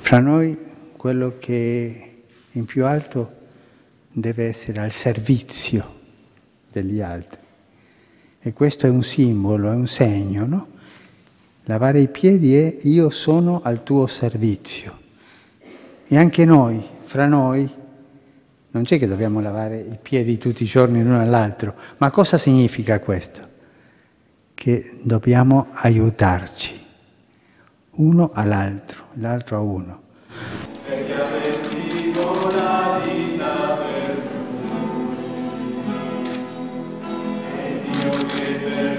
Fra noi quello che in più alto deve essere al servizio degli altri. E questo è un simbolo, è un segno, no? Lavare i piedi è io sono al tuo servizio. E anche noi, fra noi, non c'è che dobbiamo lavare i piedi tutti i giorni l'uno all'altro, ma cosa significa questo? Che dobbiamo aiutarci, uno all'altro, l'altro a uno. Perché avessi la vita per lui, e Dio che per